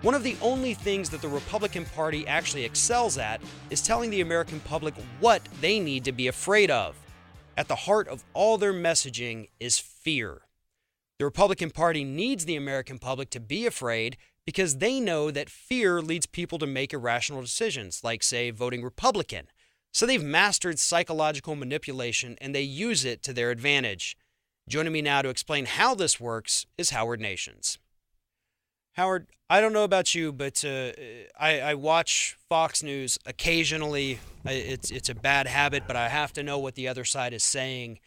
One of the only things that the Republican Party actually excels at is telling the American public what they need to be afraid of. At the heart of all their messaging is fear. The Republican Party needs the American public to be afraid because they know that fear leads people to make irrational decisions, like, say, voting Republican. So they've mastered psychological manipulation and they use it to their advantage. Joining me now to explain how this works is Howard Nations. Howard, I don't know about you, but I watch Fox News occasionally. It's a bad habit, but I have to know what the other side is saying.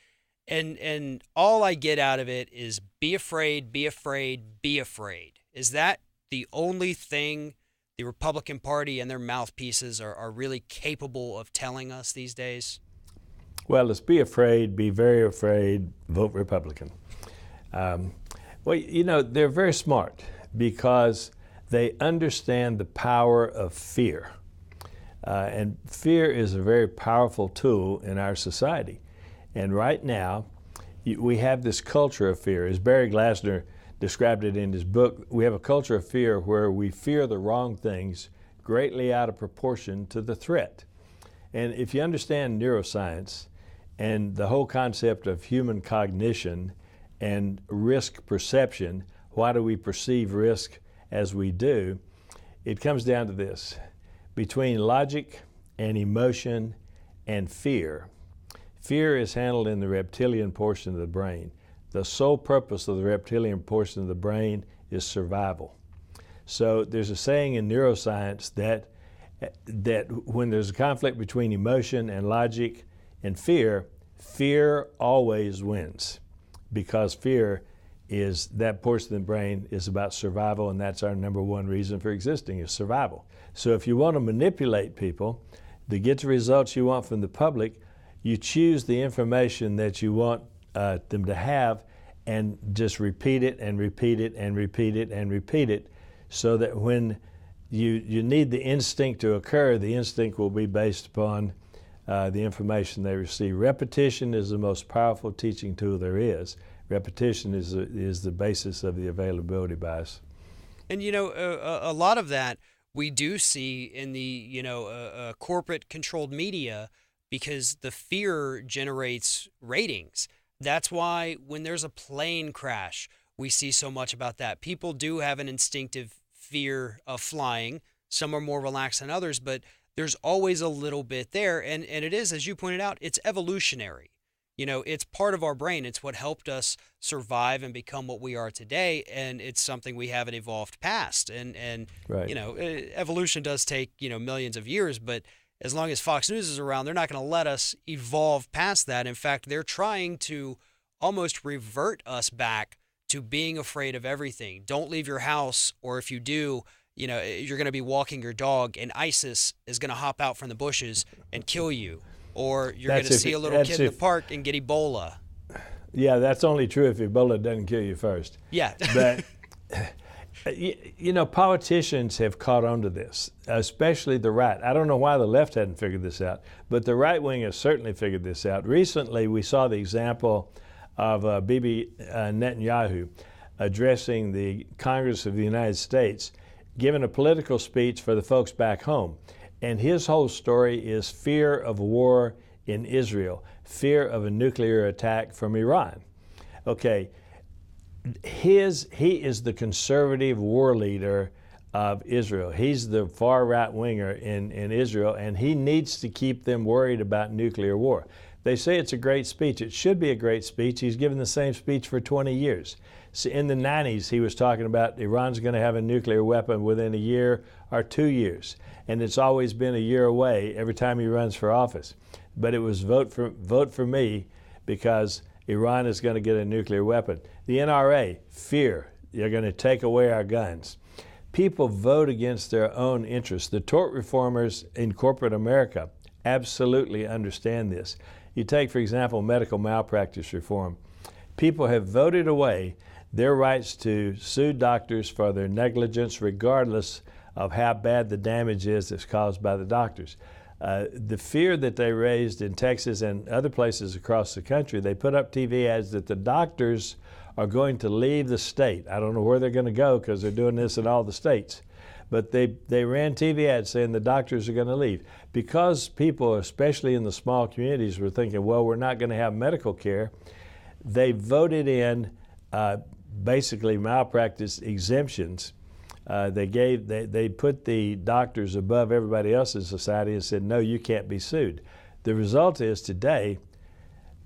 And all I get out of it is be afraid, be afraid, be afraid. Is that the only thing the Republican Party and their mouthpieces are really capable of telling us these days? Well, it's be afraid, be very afraid, vote Republican. Well, you know, they're very smart because they understand the power of fear. And fear is a very powerful tool in our society. And right now, we have this culture of fear. As Barry Glassner described it in his book, we have a culture of fear where we fear the wrong things greatly out of proportion to the threat. And if you understand neuroscience and the whole concept of human cognition and risk perception, why do we perceive risk as we do? It comes down to this. Between logic and emotion and fear, fear is handled in the reptilian portion of the brain. The sole purpose of the reptilian portion of the brain is survival. So there's a saying in neuroscience that when there's a conflict between emotion and logic and fear, fear always wins, because fear is that portion of the brain is about survival, and that's our number one reason for existing, is survival. So if you want to manipulate people to get the results you want from the public, you choose the information that you want them to have and just repeat it and repeat it and repeat it and repeat it, so that when you need the instinct to occur, the instinct will be based upon the information they receive. Repetition is the most powerful teaching tool there is. Repetition is the basis of the availability bias. And, you know, a lot of that we do see in the, corporate-controlled media, because the fear generates ratings. That's why when there's a plane crash, we see so much about that. People do have an instinctive fear of flying. Some are more relaxed than others, but there's always a little bit there. And it is, as you pointed out, it's evolutionary. You know, it's part of our brain. It's what helped us survive and become what we are today, and it's something we haven't evolved past. And right. You know, evolution does take, millions of years, but as long as Fox News is around, they're not going to let us evolve past that. In fact, they're trying to almost revert us back to being afraid of everything. Don't leave your house, or if you do, you're going to be walking your dog and ISIS is going to hop out from the bushes and kill you. Or you're going to see a little kid in the park and get Ebola. Yeah, that's only true if Ebola doesn't kill you first. Yeah. But, politicians have caught on to this, especially the right. I don't know why the left hadn't figured this out, but the right wing has certainly figured this out. Recently, we saw the example of Bibi Netanyahu addressing the Congress of the United States, giving a political speech for the folks back home. And his whole story is fear of war in Israel, fear of a nuclear attack from Iran. Okay, he is the conservative war leader of Israel. He's the far right winger in Israel, and he needs to keep them worried about nuclear war. They say it's a great speech. It should be a great speech. He's given the same speech for 20 years. So in the 90s, he was talking about Iran's going to have a nuclear weapon within a year or 2 years. And it's always been a year away every time he runs for office. But it was vote for me because Iran is going to get a nuclear weapon. The NRA, fear, you're going to take away our guns. People vote against their own interests. The tort reformers in corporate America absolutely understand this. You take, for example, medical malpractice reform. People have voted away their rights to sue doctors for their negligence, regardless of how bad the damage is that's caused by the doctors. The fear that they raised in Texas and other places across the country, they put up TV ads that the doctors are going to leave the state. I don't know where they're going to go because they're doing this in all the states. But they ran TV ads saying the doctors are going to leave. Because people, especially in the small communities, were thinking, well, we're not going to have medical care, they voted in basically malpractice exemptions. They put the doctors above everybody else in society and said, no, you can't be sued. The result is today,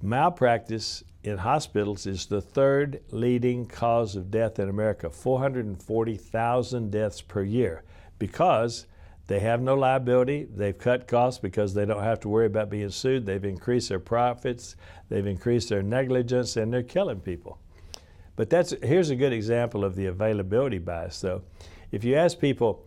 malpractice in hospitals is the third leading cause of death in America, 440,000 deaths per year, because they have no liability. They've cut costs because they don't have to worry about being sued. They've increased their profits. They've increased their negligence, and they're killing people. But here's a good example of the availability bias, though. If you ask people,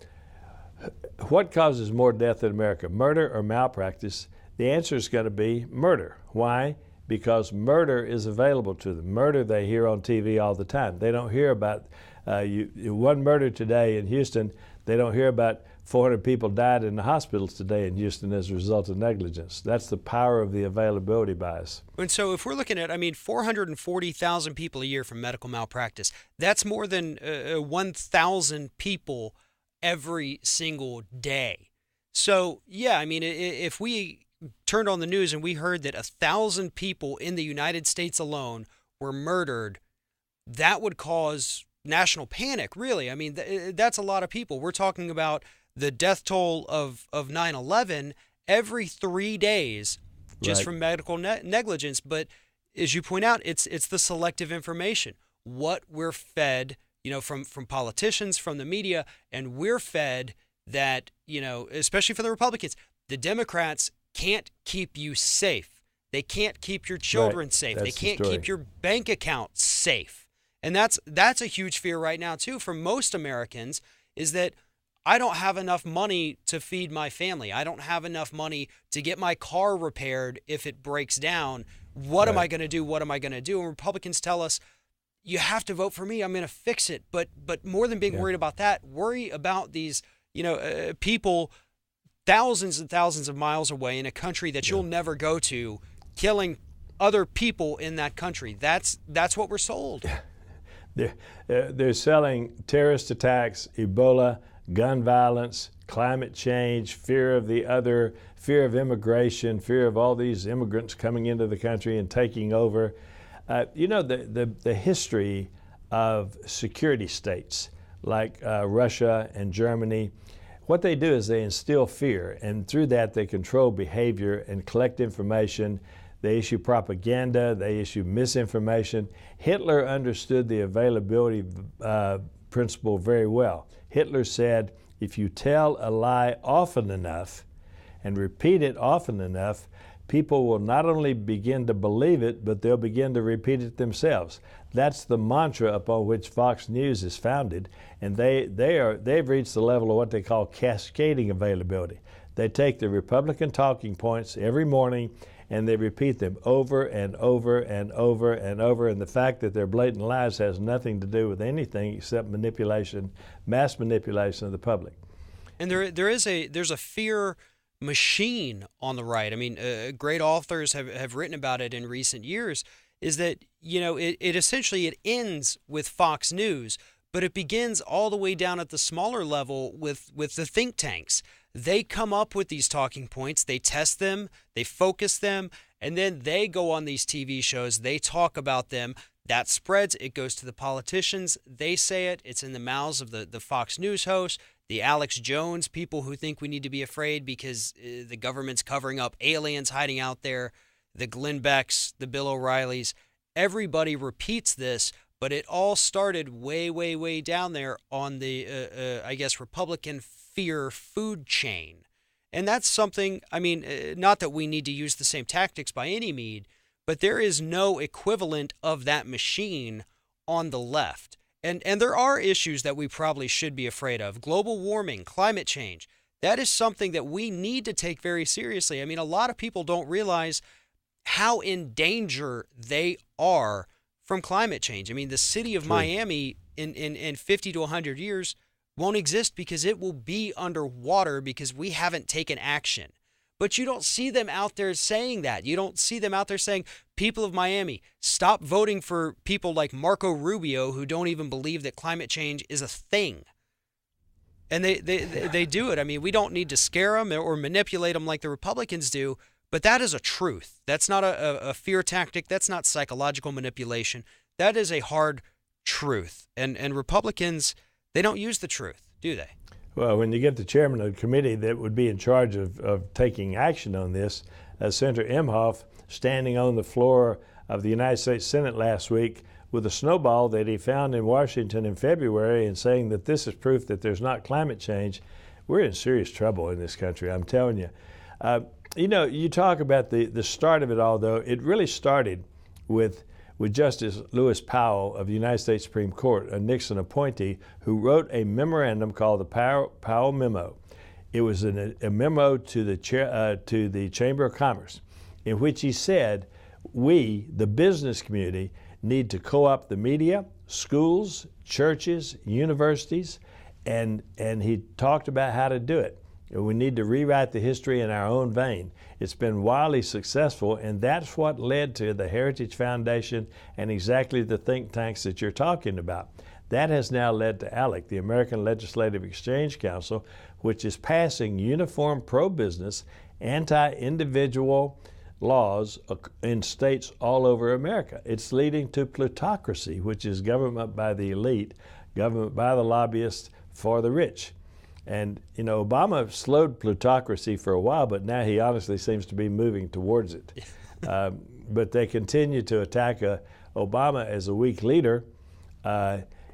what causes more death in America, murder or malpractice, the answer is going to be murder. Why? Because murder is available to them. Murder they hear on TV all the time. They don't hear about one murder today in Houston. They don't hear about 400 people died in the hospitals today in Houston as a result of negligence. That's the power of the availability bias. And so if we're looking at, 440,000 people a year from medical malpractice, that's more than 1,000 people every single day. So, yeah, if we turned on the news and we heard that 1,000 people in the United States alone were murdered, that would cause national panic, really. That's a lot of people. We're talking about the death toll of 9/11 every 3 days just from medical negligence. But as you point out, it's the selective information, what we're fed, from politicians, from the media, and we're fed that, especially for the Republicans, the Democrats can't keep you safe. They can't keep your children safe. They can't keep your bank account safe. And that's a huge fear right now, too, for most Americans, is that I don't have enough money to feed my family. I don't have enough money to get my car repaired if it breaks down. What am I going to do? What am I going to do? And Republicans tell us, you have to vote for me. I'm going to fix it. But more than being worried about that, worry about these, people thousands and thousands of miles away in a country that you'll never go to, killing other people in that country. That's what we're sold. They're selling terrorist attacks, Ebola, gun violence, climate change, fear of the other, fear of immigration, fear of all these immigrants coming into the country and taking over. The history of security states like Russia and Germany, what they do is they instill fear, and through that they control behavior and collect information. They issue propaganda, they issue misinformation. Hitler understood the availability principle very well. Hitler said, if you tell a lie often enough and repeat it often enough, people will not only begin to believe it, but they'll begin to repeat it themselves. That's the mantra upon which Fox News is founded, and they've reached the level of what they call cascading availability. They take the Republican talking points every morning and they repeat them over and over and over and over, and the fact that they're blatant lies has nothing to do with anything except manipulation, mass manipulation of the public. And there's a fear machine on the right. Great authors have written about it in recent years, is that, it essentially it ends with Fox News, but it begins all the way down at the smaller level with the think tanks. They come up with these talking points, they test them, they focus them, and then they go on these TV shows, they talk about them, that spreads, it goes to the politicians, they say it, it's in the mouths of the Fox News hosts, the Alex Jones people who think we need to be afraid because the government's covering up aliens hiding out there, the Glenn Becks, the Bill O'Reillys. Everybody repeats this, but it all started way, way, way down there on the, Republican fear food chain. And that's something, not that we need to use the same tactics by any means, but there is no equivalent of that machine on the left. And there are issues that we probably should be afraid of. Global warming, climate change, that is something that we need to take very seriously. A lot of people don't realize how in danger they are from climate change. The city of Miami in 50 to 100 years won't exist because it will be underwater because we haven't taken action. But you don't see them out there saying that. You don't see them out there saying, people of Miami, stop voting for people like Marco Rubio who don't even believe that climate change is a thing. And they do it. I mean, we don't need to scare them or manipulate them like the Republicans do, but that is a truth. That's not a fear tactic. That's not psychological manipulation. That is a hard truth. And Republicans, they don't use the truth, do they? Well, when you get the chairman of the committee that would be in charge of taking action on this, Senator Emhoff, standing on the floor of the United States Senate last week with a snowball that he found in Washington in February and saying that this is proof that there's not climate change, we're in serious trouble in this country, I'm telling you. You talk about the start of it all, though. It really started with Justice Lewis Powell of the United States Supreme Court, a Nixon appointee, who wrote a memorandum called the Powell Memo. It was a memo to the Chamber of Commerce, in which he said, we, the business community, need to co-opt the media, schools, churches, universities, and he talked about how to do it. We need to rewrite the history in our own vein. It's been wildly successful, and that's what led to the Heritage Foundation and exactly the think tanks that you're talking about. That has now led to ALEC, the American Legislative Exchange Council, which is passing uniform pro-business, anti-individual laws in states all over America. It's leading to plutocracy, which is government by the elite, government by the lobbyists for the rich. And, Obama slowed plutocracy for a while, but now he honestly seems to be moving towards it. But they continue to attack Obama as a weak leader.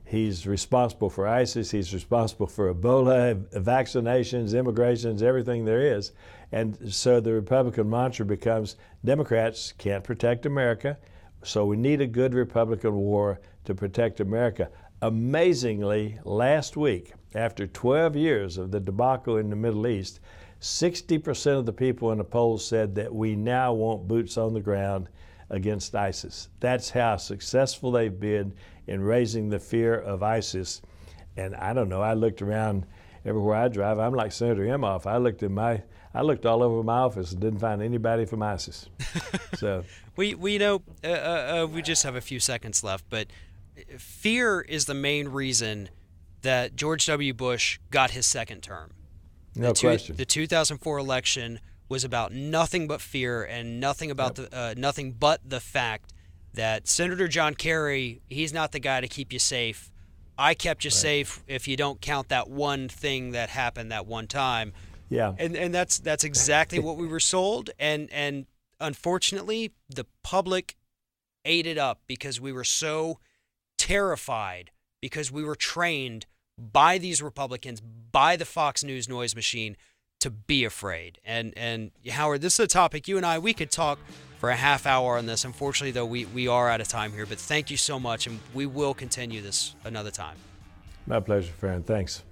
He's responsible for ISIS. He's responsible for Ebola, vaccinations, immigrations, everything there is. And so the Republican mantra becomes, Democrats can't protect America, so we need a good Republican war to protect America. Amazingly, last week, after 12 years of the debacle in the Middle East, 60% of the people in the polls said that we now want boots on the ground against ISIS. That's how successful they've been in raising the fear of ISIS. And I don't know, I looked around everywhere I drive. I'm like Senator Emhoff. I looked all over my office and didn't find anybody from ISIS. So we just have a few seconds left, but fear is the main reason that George W. Bush got his second term. No question. The 2004 election was about nothing but fear and nothing about nothing but the fact that Senator John Kerry, he's not the guy to keep you safe. I kept you safe if you don't count that one thing that happened that one time. Yeah. And that's exactly what we were sold. And unfortunately, the public ate it up because we were so terrified, because we were trained by these Republicans, by the Fox News noise machine, to be afraid. And Howard, this is a topic we could talk for a half hour on this. Unfortunately, though, we are out of time here. But thank you so much, and we will continue this another time. My pleasure, Farron. Thanks.